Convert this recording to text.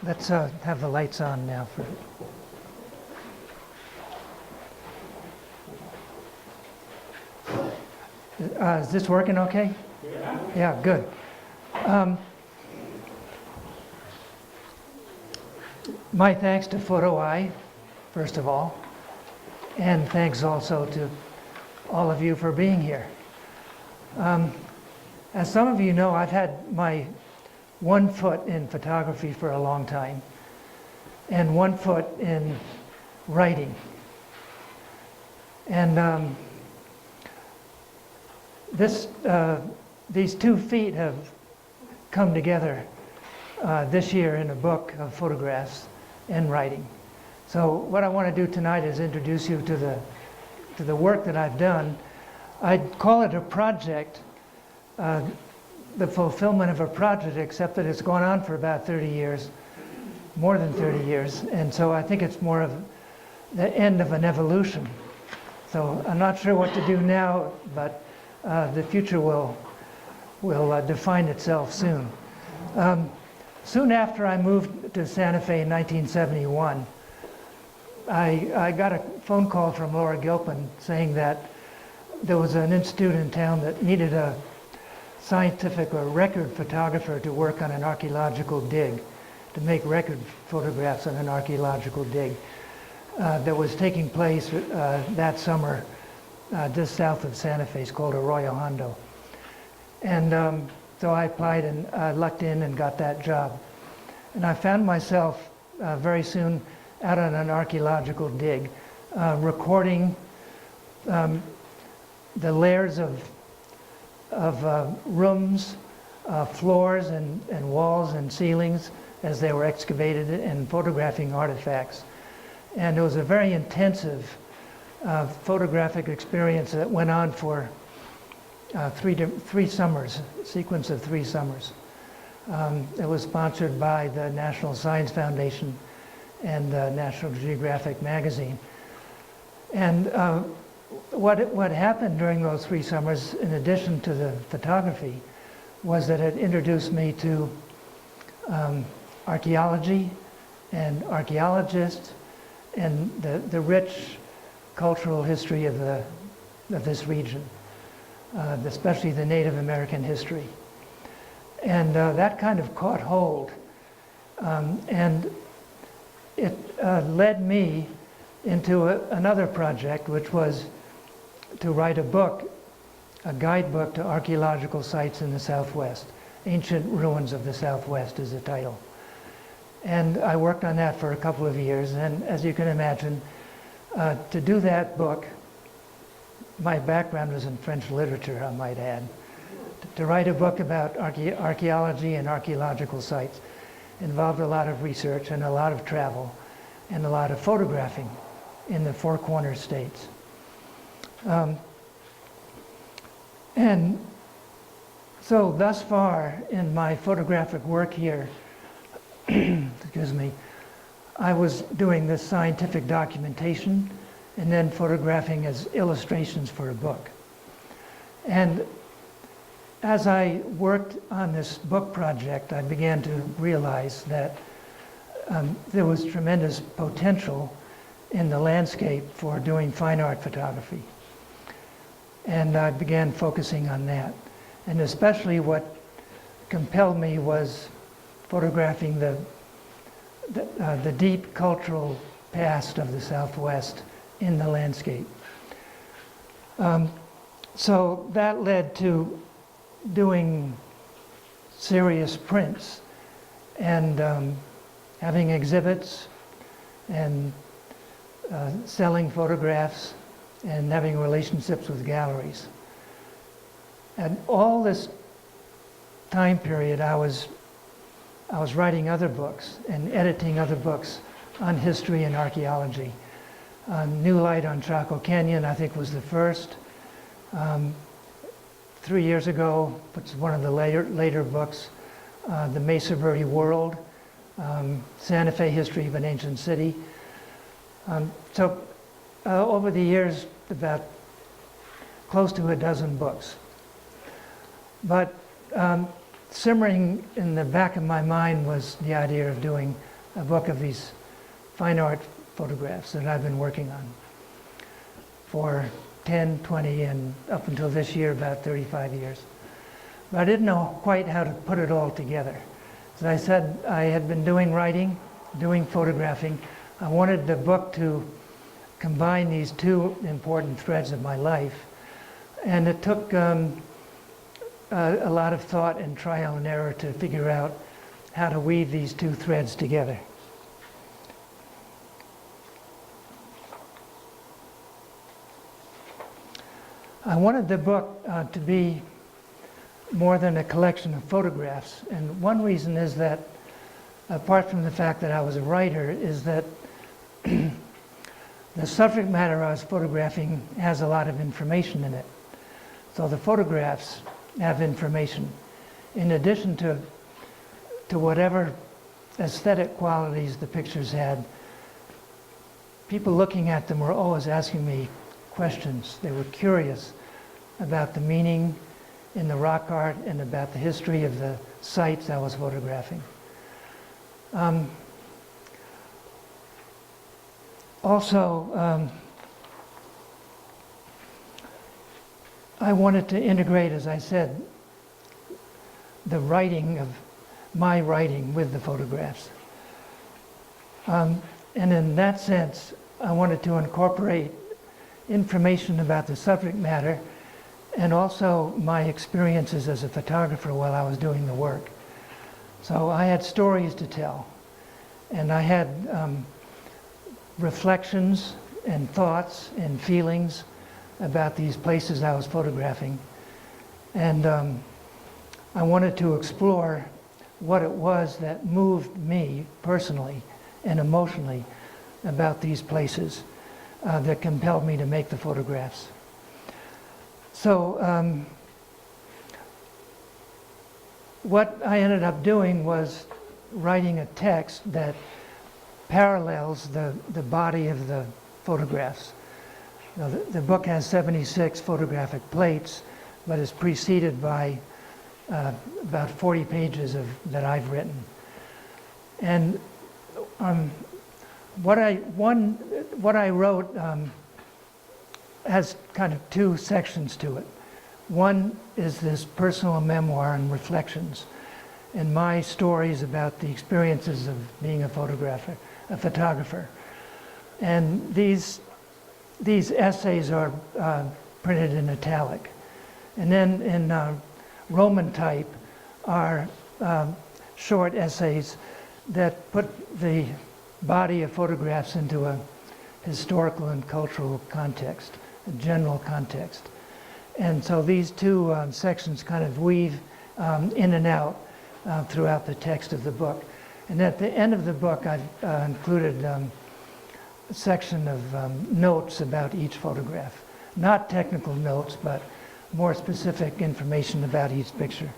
Let's have the lights on now. Is this working okay? Yeah, good. My thanks to Photo Eye, first of all, and thanks also to all of you for being here. As some of you know, I've had my 1 foot in photography for a long time, and 1 foot in writing. And these 2 feet have come together this year in a book of photographs and writing. So what I want to do tonight is introduce you to the work that I've done. I'd call it a project, the fulfillment of a project, except that it's gone on for about 30 years, more than 30 years, and so I think it's more of the end of an evolution. So I'm not sure what to do now, but the future will define itself soon. Soon after I moved to Santa Fe in 1971, I got a phone call from Laura Gilpin saying that there was an institute in town that needed a scientific or record photographer to work on an archaeological dig, to make record photographs on an archaeological dig that was taking place that summer just south of Santa Fe. It's called Arroyo Hondo. And so I applied and lucked in and got that job. And I found myself very soon out on an archaeological dig, recording the layers of rooms, floors and walls and ceilings as they were excavated, and photographing artifacts. And it was a very intensive photographic experience that went on for 3 summers, a sequence of 3 summers. It was sponsored by the National Science Foundation and National Geographic magazine. And what happened during those 3 summers, in addition to the photography, was that it introduced me to archaeology and archaeologists and the rich cultural history of this region, especially the Native American history. And that kind of caught hold. And it led me into another project, which was to write a book, a guidebook to archaeological sites in the Southwest. Ancient Ruins of the Southwest is the title. And I worked on that for a couple of years, and as you can imagine, to do that book, my background was in French literature, I might add. To write a book about archaeology and archaeological sites involved a lot of research and a lot of travel and a lot of photographing in the Four Corners states. And so thus far in my photographic work here, excuse me, I was doing this scientific documentation and then photographing as illustrations for a book. And as I worked on this book project, I began to realize that there was tremendous potential in the landscape for doing fine art photography. And I began focusing on that. And especially what compelled me was photographing the deep cultural past of the Southwest in the landscape. So that led to doing serious prints and having exhibits and selling photographs and having relationships with galleries. And all this time period I was writing other books and editing other books on history and archaeology. New Light on Chaco Canyon, I think, was the first. 3 years ago, which is one of the later books, The Mesa Verde World, Santa Fe History of an Ancient City. So over the years, about close to a dozen books. But simmering in the back of my mind was the idea of doing a book of these fine art photographs that I've been working on for 10, 20, and up until this year, about 35 years. But I didn't know quite how to put it all together. As I said, I had been doing writing, doing photographing. I wanted the book to combine these two important threads of my life. And it took a lot of thought and trial and error to figure out how to weave these two threads together. I wanted the book to be more than a collection of photographs. And one reason is that, apart from the fact that I was a writer, is that the subject matter I was photographing has a lot of information in it. So the photographs have information. In addition to whatever aesthetic qualities the pictures had, people looking at them were always asking me questions. They were curious about the meaning in the rock art and about the history of the sites I was photographing. I wanted to integrate, as I said, the writing of my writing with the photographs. And in that sense, I wanted to incorporate information about the subject matter and also my experiences as a photographer while I was doing the work. So I had stories to tell, and I had reflections and thoughts and feelings about these places I was photographing. And I wanted to explore what it was that moved me personally and emotionally about these places that compelled me to make the photographs. So what I ended up doing was writing a text that parallels the body of the photographs. Now, the book has 76 photographic plates, but is preceded by about 40 pages that I've written. And what I wrote has kind of two sections to it. One is this personal memoir and reflections, and my stories about the experiences of being a photographer. And these essays are printed in italic. And then in Roman type are short essays that put the body of photographs into a historical and cultural context, a general context. And so these two sections kind of weave in and out throughout the text of the book. And at the end of the book, I've included a section of notes about each photograph. Not technical notes, but more specific information about each picture.